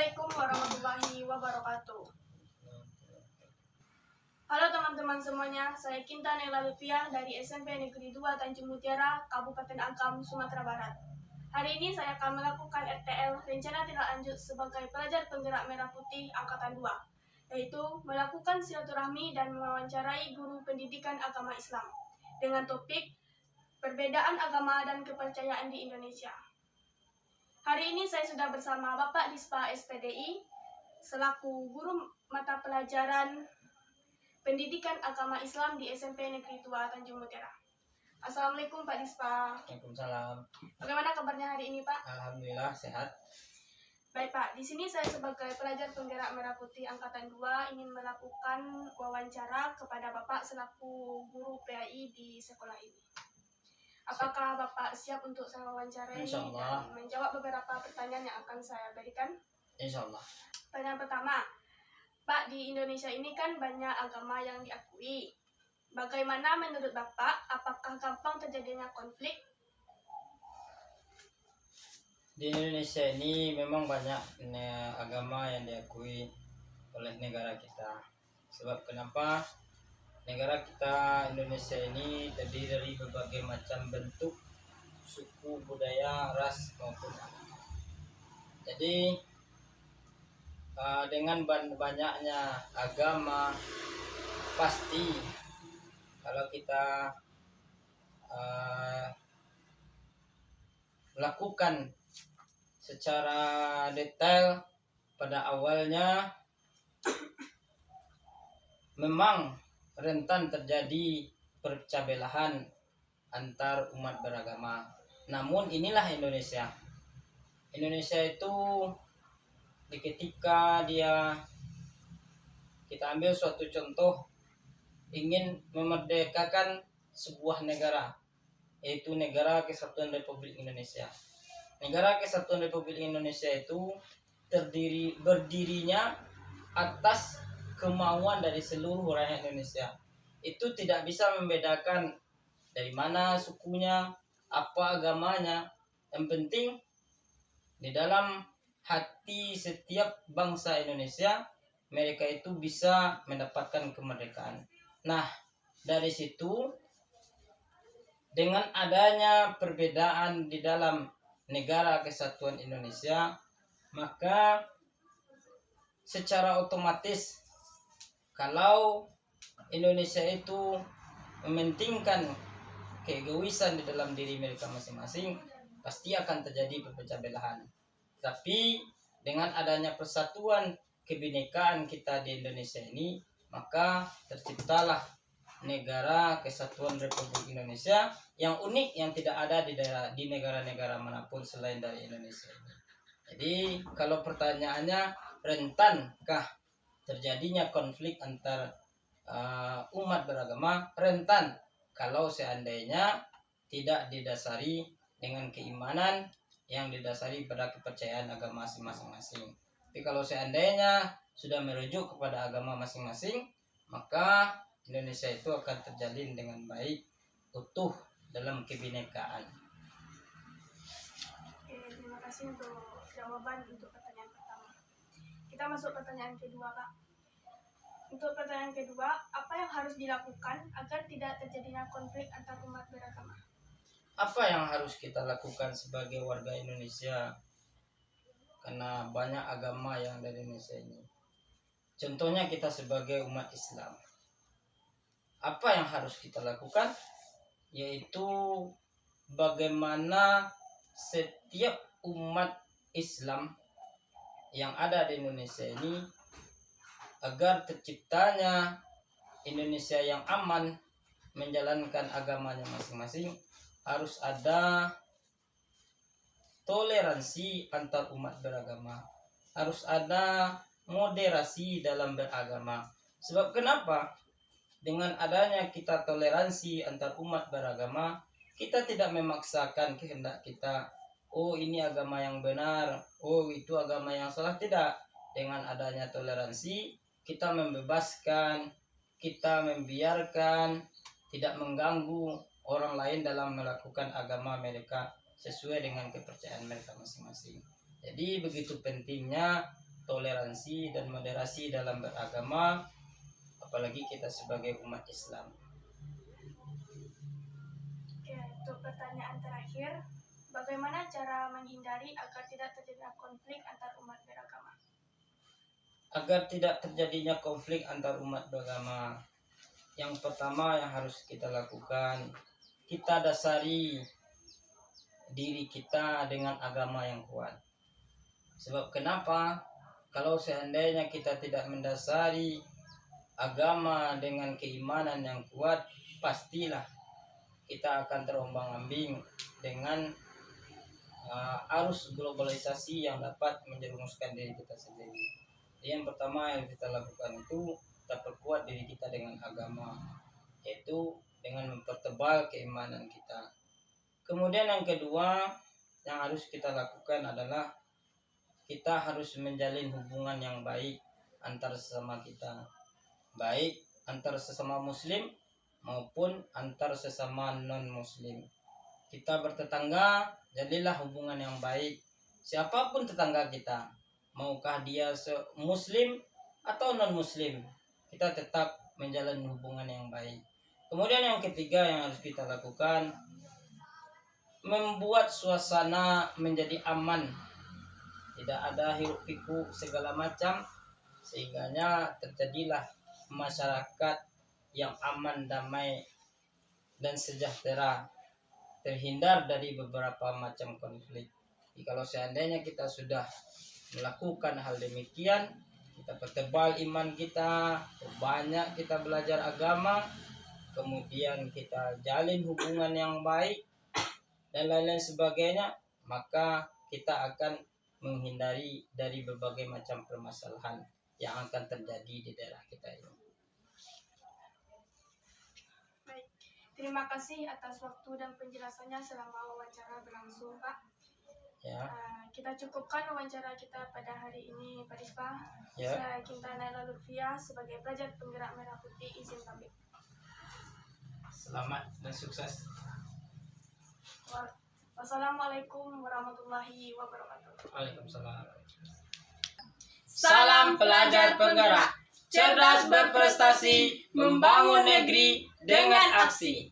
Assalamualaikum warahmatullahi wabarakatuh. Halo teman-teman semuanya, saya Kinta Nela Lutfiah dari SMP Negeri 2 Tanjung Mutiara, Kabupaten Agam, Sumatera Barat. Hari ini saya akan melakukan RTL Rencana Tindak Lanjut sebagai pelajar penggerak Merah Putih Angkatan 2, yaitu melakukan silaturahmi dan mewawancarai guru pendidikan agama Islam dengan topik perbedaan agama dan kepercayaan di Indonesia. Hari ini saya sudah bersama Bapak Dispa SPDI selaku guru mata pelajaran Pendidikan Agama Islam di SMP Negeri 2 Tanjung Mutiara. Assalamualaikum Pak Dispa. Waalaikumsalam. Bagaimana kabarnya hari ini Pak? Alhamdulillah sehat. Baik Pak, di sini saya sebagai pelajar penggerak Merah Putih Angkatan 2 ingin melakukan wawancara kepada Bapak selaku guru PAI di sekolah ini. Apakah Bapak siap untuk saya wawancarai Insyaallah. dan menjawab beberapa pertanyaan yang akan saya berikan? Insyaallah. Pertanyaan pertama, Pak, di Indonesia ini kan banyak agama yang diakui. Bagaimana menurut Bapak, apakah gampang terjadinya konflik? Di Indonesia ini memang banyak agama yang diakui oleh negara kita. Sebab kenapa? Negara kita Indonesia ini terdiri dari berbagai macam bentuk suku, budaya, ras maupun agama. Jadi dengan banyaknya agama, pasti kalau kita melakukan secara detail pada awalnya memang rentan terjadi perpecah belahan antar umat beragama. Namun inilah Indonesia. Indonesia itu ketika kita ambil suatu contoh ingin memerdekakan sebuah negara, yaitu Negara Kesatuan Republik Indonesia. Negara Kesatuan Republik Indonesia itu berdirinya atas kemauan dari seluruh rakyat Indonesia. Itu tidak bisa membedakan dari mana sukunya, apa agamanya. Yang penting di dalam hati setiap bangsa Indonesia, mereka itu bisa mendapatkan kemerdekaan. Nah, dari situ dengan adanya perbedaan di dalam Negara Kesatuan Indonesia, maka secara otomatis kalau Indonesia itu mementingkan keegoisan di dalam diri mereka masing-masing, pasti akan terjadi perpecah belahan. Tapi dengan adanya persatuan kebinekaan kita di Indonesia ini, maka terciptalah Negara Kesatuan Republik Indonesia yang unik, yang tidak ada di negara-negara manapun selain dari Indonesia ini. Jadi kalau pertanyaannya, rentankah terjadinya konflik antar umat beragama? Rentan kalau seandainya tidak didasari dengan keimanan yang didasari pada kepercayaan agama masing-masing. Tapi kalau seandainya sudah merujuk kepada agama masing-masing, maka Indonesia itu akan terjalin dengan baik, utuh dalam kebinekaan. Oke, terima kasih untuk jawaban untuk pertanyaan pertama. Kita masuk pertanyaan kedua, Pak. Untuk pertanyaan kedua, apa yang harus dilakukan agar tidak terjadinya konflik antar umat beragama? Apa yang harus kita lakukan sebagai warga Indonesia? Karena banyak agama yang ada di Indonesia ini. Contohnya kita sebagai umat Islam. Apa yang harus kita lakukan? Yaitu bagaimana setiap umat Islam yang ada di Indonesia ini, agar terciptanya Indonesia yang aman menjalankan agamanya masing-masing, harus ada toleransi antar umat beragama, harus ada moderasi dalam beragama. Sebab kenapa? Dengan adanya kita toleransi antar umat beragama, kita tidak memaksakan kehendak kita. Oh, ini agama yang benar, oh itu agama yang salah. Tidak. Dengan adanya toleransi, kita membebaskan, kita membiarkan, tidak mengganggu orang lain dalam melakukan agama mereka sesuai dengan kepercayaan mereka masing-masing. Jadi begitu pentingnya toleransi dan moderasi dalam beragama, apalagi kita sebagai umat Islam. Oke, untuk pertanyaan terakhir, bagaimana cara menghindari agar tidak terjadi konflik antar umat beragama? Agar tidak terjadinya konflik antar umat beragama, yang pertama yang harus kita lakukan, kita dasari diri kita dengan agama yang kuat. Sebab kenapa? Kalau seandainya kita tidak mendasari agama dengan keimanan yang kuat, pastilah kita akan terombang-ambing dengan arus globalisasi yang dapat menjerumuskan diri kita sendiri. Yang pertama yang kita lakukan itu kita perkuat diri kita dengan agama, yaitu dengan mempertebal keimanan kita. Kemudian yang kedua yang harus kita lakukan adalah kita harus menjalin hubungan yang baik antar sesama kita, baik antar sesama muslim maupun antar sesama non muslim. Kita bertetangga, jadilah hubungan yang baik siapapun tetangga kita, maukah dia muslim atau non muslim, kita tetap menjalin hubungan yang baik. Kemudian yang ketiga yang harus kita lakukan, membuat suasana menjadi aman, tidak ada hiruk pikuk segala macam, sehingganya terjadilah masyarakat yang aman, damai dan sejahtera, terhindar dari beberapa macam konflik. Jadi kalau seandainya kita sudah melakukan hal demikian, kita pertebal iman kita, banyak kita belajar agama, kemudian kita jalin hubungan yang baik dan lain-lain sebagainya, maka kita akan menghindari dari berbagai macam permasalahan yang akan terjadi di daerah kita ini. Baik, terima kasih atas waktu dan penjelasannya selama wawancara berlangsung, Pak. Ya. Kita cukupkan wawancara kita pada hari ini, Pak Dispa. Ya. Saya Kinta Naila Lutfia sebagai pelajar penggerak Merah Putih izin pamit. Selamat dan sukses. Wassalamualaikum warahmatullahi wabarakatuh. Waalaikumsalam. Salam pelajar penggerak, cerdas berprestasi, membangun negeri dengan aksi.